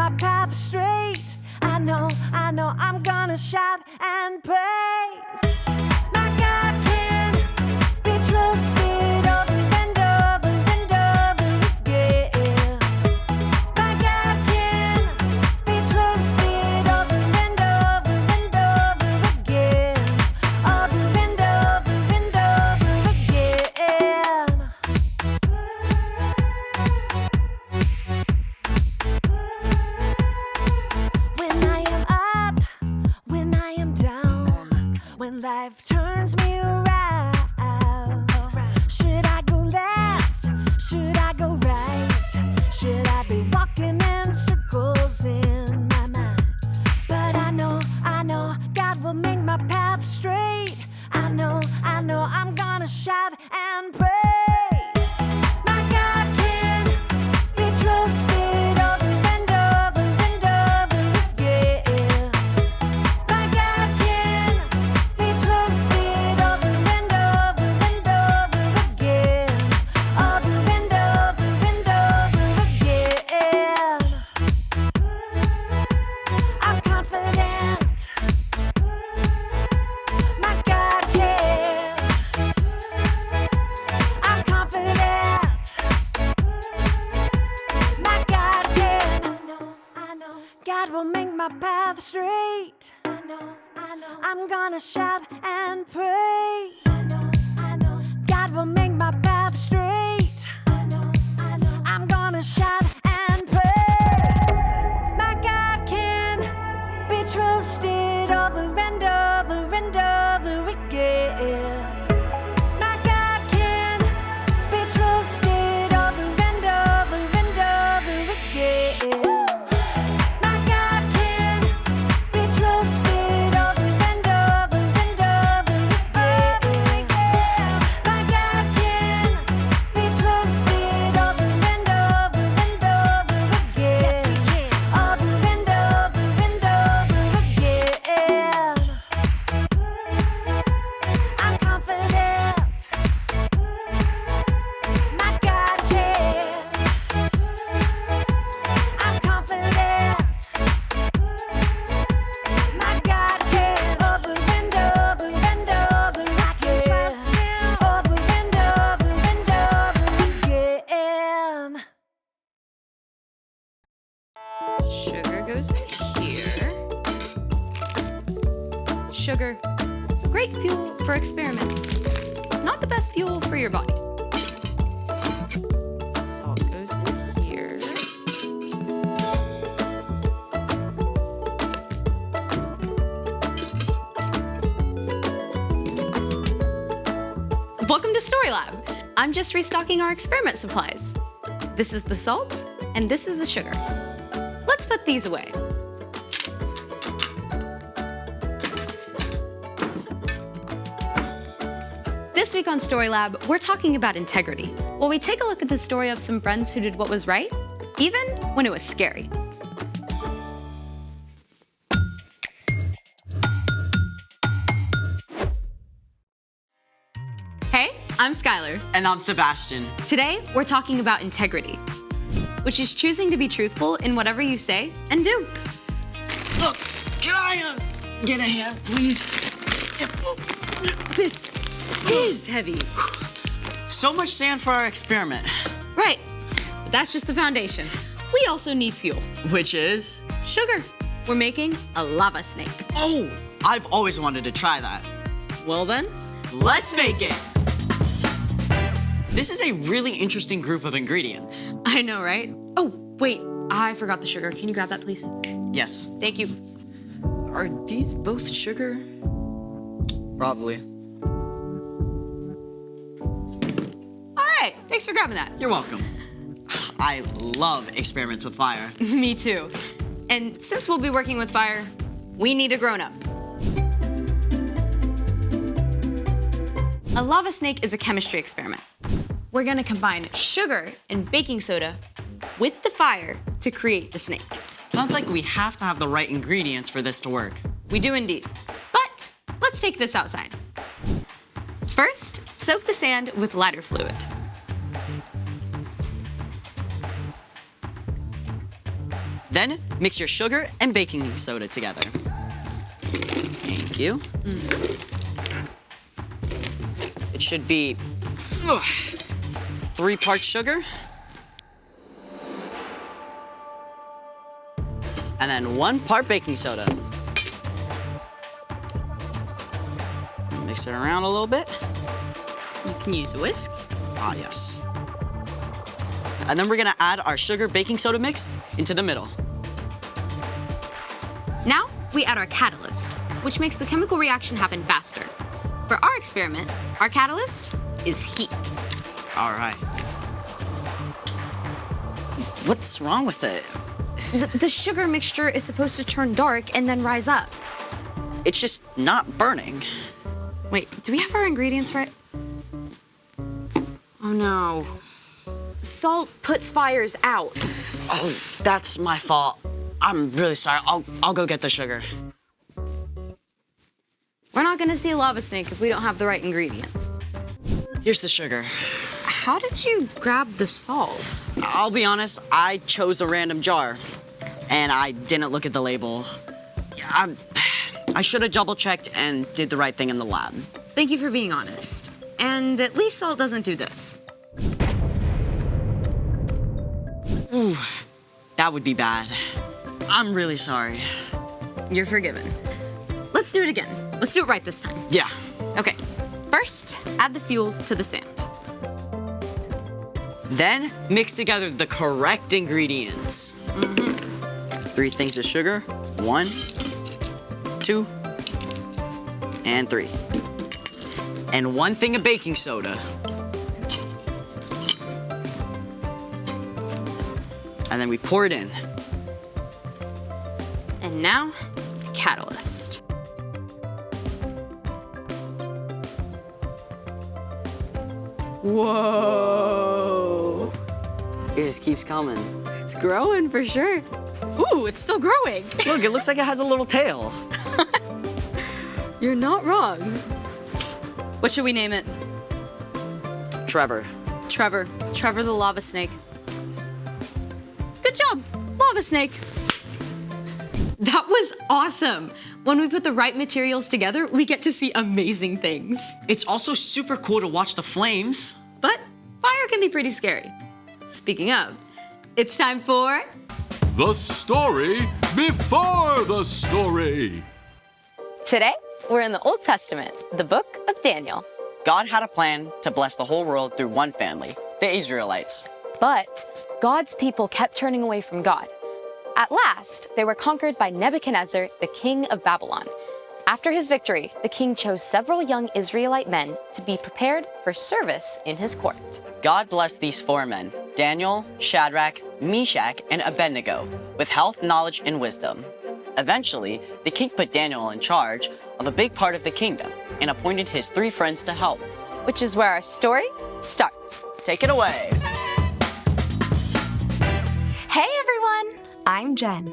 my path straight. I know, I'm gonna shout and praise. My God can be trusted over and over and over again. My God can be trusted over and over and over again. Over and over and over again. When I am up, when I am down, when life turns me around, should I go left? Should I go right? Should I be walking in circles in my mind? But I know God will make my path straight. I know I'm gonna shout and praise. My God can be trusted over and over and over again. My God can be trusted over and over and over again. Over and over and over again. I'm confident. My God can. I'm confident. My God can. I know. God will make my path straight. I know. I'm gonna shout and praise. I know. God will make my path straight. I know. I'm gonna shout and praise. My God can be trusted over and over and over again. My God can be trusted over and over and over again. My God can be trusted over and over and over again. My God can be trusted over and over and over again. Yes, He can. Over and over and over again. I'm confident. My God can. I'm confident. My God can. Over and over and over. I can trust Him. Over and over and over again. Sugar goes in here. Sugar, great fuel for experiments. Not the best fuel for your body. Salt goes in here. Welcome to Story Lab. I'm just restocking our experiment supplies. This is the salt, and this is the sugar. Let's put these away. This week on Story Lab, we're talking about integrity, while we take a look at the story of some friends who did what was right, even when it was scary. Hey, I'm Skylar. And I'm Sebastian. Today, we're talking about integrity, which is choosing to be truthful in whatever you say and do. Look, can I get a hand, please? This is heavy. So much sand for our experiment. Right, but that's just the foundation. We also need fuel. Which is? Sugar. We're making a lava snake. Oh, I've always wanted to try that. Well then, Let's make it. This is a really interesting group of ingredients. I know, right? Oh, wait, I forgot the sugar. Can you grab that, please? Yes. Thank you. Are these both sugar? Probably. All right, thanks for grabbing that. You're welcome. I love experiments with fire. Me too. And since we'll be working with fire, we need a grown-up. A lava snake is a chemistry experiment. We're gonna combine sugar and baking soda with the fire to create the snake. Sounds like we have to have the right ingredients for this to work. We do indeed. But let's take this outside. First, soak the sand with lighter fluid. Then mix your sugar and baking soda together. Thank you. It should be 3 parts sugar. And then 1 part baking soda. Mix it around a little bit. You can use a whisk. Ah, yes. And then we're gonna add our sugar baking soda mix into the middle. Now we add our catalyst, which makes the chemical reaction happen faster. For our experiment, our catalyst is heat. All right. What's wrong with it? The sugar mixture is supposed to turn dark and then rise up. It's just not burning. Wait, do we have our ingredients right? Oh no. Salt puts fires out. Oh, that's my fault. I'm really sorry. I'll go get the sugar. We're not gonna see a lava snake if we don't have the right ingredients. Here's the sugar. How did you grab the salt? I'll be honest, I chose a random jar, and I didn't look at the label. I should have double-checked and did the right thing in the lab. Thank you for being honest. And at least salt doesn't do this. Ooh, that would be bad. I'm really sorry. You're forgiven. Let's do it again. Let's do it right this time. Yeah. Okay. First, add the fuel to the sand. Then mix together the correct ingredients. 3 things of sugar. 1, 2, and 3. And 1 thing of baking soda. And then we pour it in. And now, the catalyst. Whoa. It just keeps coming. It's growing for sure. Ooh, it's still growing. Look, it looks like it has a little tail. You're not wrong. What should we name it? Trevor. Trevor. Trevor the lava snake. Good job, lava snake. That was awesome. When we put the right materials together, we get to see amazing things. It's also super cool to watch the flames. But fire can be pretty scary. Speaking of, it's time for... The story before the story. Today, we're in the Old Testament, the book of Daniel. God had a plan to bless the whole world through one family, the Israelites. But God's people kept turning away from God. At last, they were conquered by Nebuchadnezzar, the king of Babylon. After his victory, the king chose several young Israelite men to be prepared for service in his court. God blessed these 4 men, Daniel, Shadrach, Meshach, and Abednego, with health, knowledge, and wisdom. Eventually, the king put Daniel in charge of a big part of the kingdom and appointed his 3 friends to help. Which is where our story starts. Take it away. Hey everyone, I'm Jen.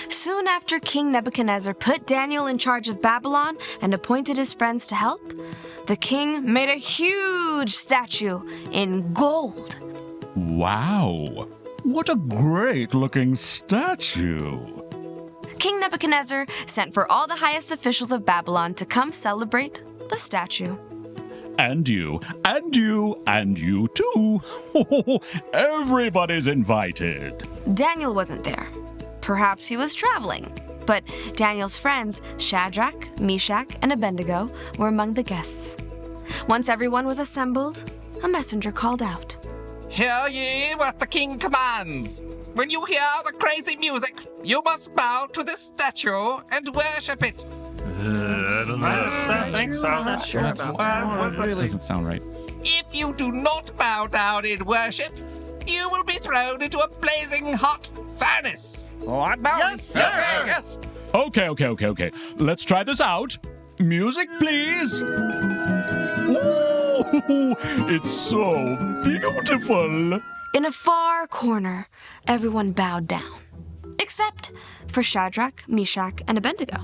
Soon after King Nebuchadnezzar put Daniel in charge of Babylon and appointed his friends to help, the king made a huge statue in gold. Wow, what a great-looking statue. King Nebuchadnezzar sent for all the highest officials of Babylon to come celebrate the statue. And you, and you, and you too. Everybody's invited. Daniel wasn't there. Perhaps he was traveling. But Daniel's friends, Shadrach, Meshach, and Abednego, were among the guests. Once everyone was assembled, a messenger called out. Hear ye what the king commands. When you hear the crazy music, you must bow to this statue and worship it. I don't think so. I'm not sure about that. Doesn't sound right. If you do not bow down in worship, you will be thrown into a blazing hot furnace. Oh, I'm bowing. Yes, sir. Yes. Okay. Let's try this out. Music, please. Ooh, it's so beautiful. In a far corner, everyone bowed down, except for Shadrach, Meshach, and Abednego.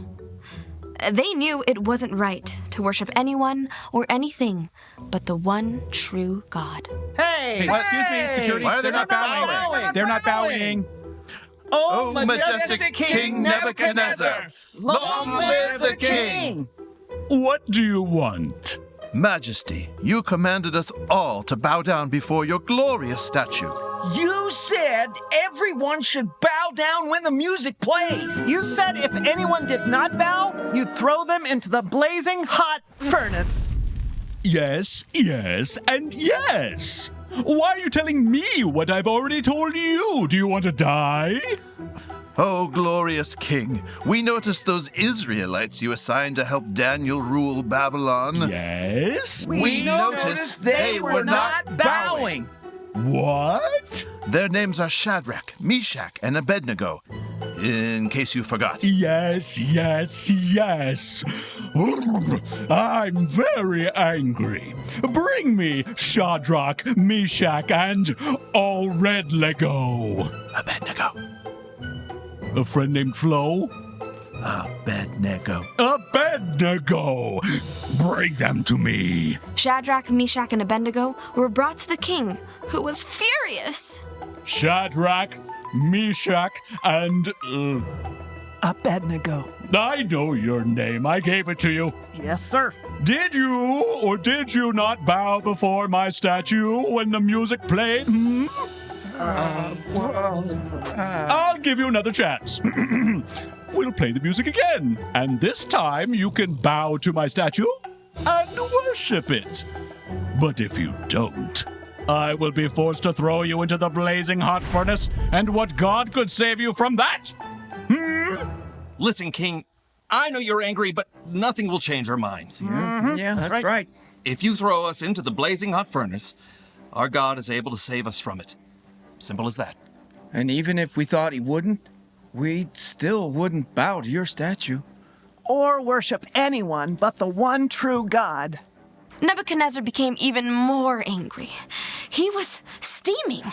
They knew it wasn't right to worship anyone or anything but the one true God. Hey, Excuse me, security. Why are they not bowing? They're not bowing. O majestic King Nebuchadnezzar! Long live the king! What do you want? Majesty, you commanded us all to bow down before your glorious statue. You said everyone should bow down when the music plays. You said if anyone did not bow, you'd throw them into the blazing hot furnace. Yes, yes, and yes. Why are you telling me what I've already told you? Do you want to die? Oh, glorious king, we noticed those Israelites you assigned to help Daniel rule Babylon. Yes? We noticed they were not bowing. What? Their names are Shadrach, Meshach, and Abednego, in case you forgot. Yes, yes, yes. I'm very angry. Bring me Shadrach, Meshach, and all red Lego. Abednego. A friend named Flo? Abednego. Abednego! Bring them to me. Shadrach, Meshach, and Abednego were brought to the king, who was furious. Shadrach, Meshach, and... Abednego. I know your name. I gave it to you. Yes, sir. Did you or did you not bow before my statue when the music played? I'll give you another chance. We'll play the music again, and this time you can bow to my statue and worship it. But if you don't, I will be forced to throw you into the blazing hot furnace, and what God could save you from that? Listen, King, I know you're angry, but nothing will change our minds. Yeah, that's right. If you throw us into the blazing hot furnace, our God is able to save us from it. Simple as that. And even if we thought he wouldn't, we still wouldn't bow to your statue. Or worship anyone but the one true God. Nebuchadnezzar became even more angry. He was steaming.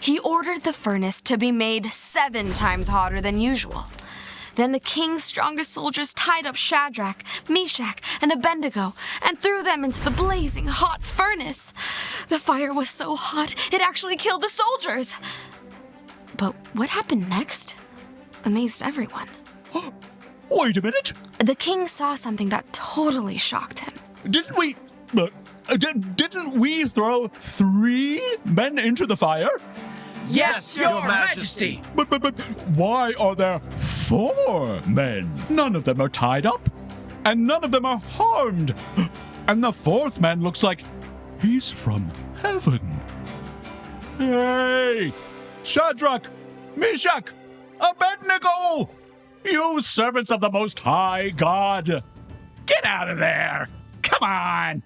He ordered the furnace to be made 7 times hotter than usual. Then the king's strongest soldiers tied up Shadrach, Meshach, and Abednego and threw them into the blazing hot furnace. The fire was so hot, it actually killed the soldiers. But what happened next amazed everyone. Wait a minute. The king saw something that totally shocked him. Didn't we throw 3 men into the fire? Yes, Your Majesty. But why are there 4 men? None of them are tied up, and none of them are harmed. And the 4th man looks like he's from heaven. Hey, Shadrach, Meshach, Abednego, you servants of the Most High God, get out of there. Come on.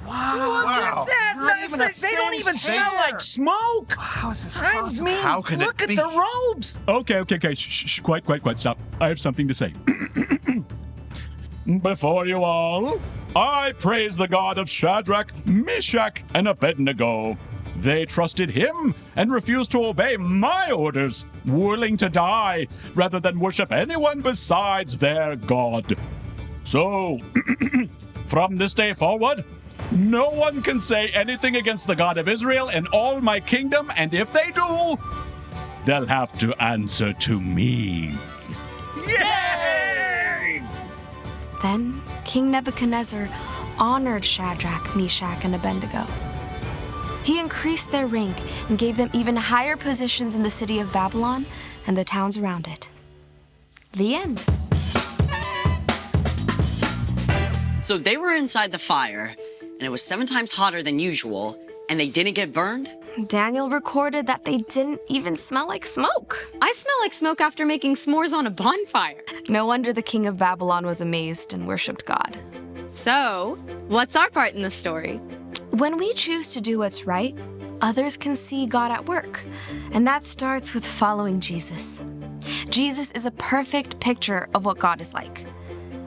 Wow. Look at that. They don't even smell like smoke. How is this I possible? mean, How can it look at be? the robes. Okay. Shh. Quiet. Stop. I have something to say. Before you all, I praise the God of Shadrach, Meshach, and Abednego. They trusted him and refused to obey my orders, willing to die rather than worship anyone besides their God. So, from this day forward, no one can say anything against the God of Israel in all my kingdom, and if they do, they'll have to answer to me. Yay! Then King Nebuchadnezzar honored Shadrach, Meshach, and Abednego. He increased their rank and gave them even higher positions in the city of Babylon and the towns around it. The end. So they were inside the fire, and it was 7 times hotter than usual, and they didn't get burned? Daniel recorded that they didn't even smell like smoke. I smell like smoke after making s'mores on a bonfire. No wonder the king of Babylon was amazed and worshipped God. So, what's our part in the story? When we choose to do what's right, others can see God at work. And that starts with following Jesus. Jesus is a perfect picture of what God is like.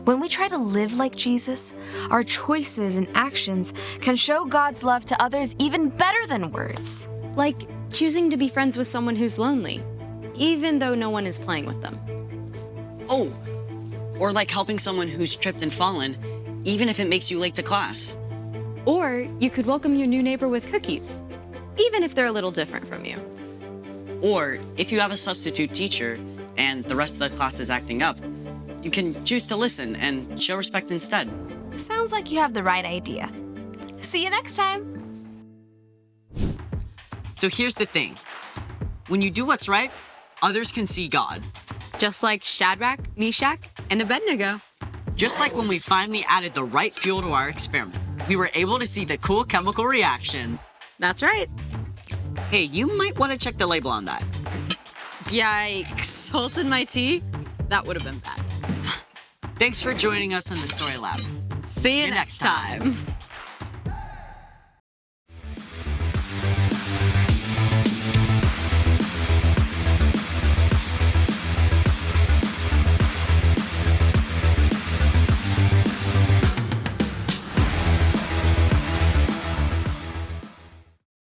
When we try to live like Jesus, our choices and actions can show God's love to others even better than words. Like choosing to be friends with someone who's lonely, even though no one is playing with them. Oh, or like helping someone who's tripped and fallen, even if it makes you late to class. Or you could welcome your new neighbor with cookies, even if they're a little different from you. Or if you have a substitute teacher and the rest of the class is acting up, you can choose to listen and show respect instead. Sounds like you have the right idea. See you next time. So here's the thing. When you do what's right, others can see God. Just like Shadrach, Meshach, and Abednego. Just like when we finally added the right fuel to our experiment, we were able to see the cool chemical reaction. That's right. Hey, you might want to check the label on that. Yikes. Salt in my tea? That would have been bad. Thanks for joining us in the Story Lab. See you next time.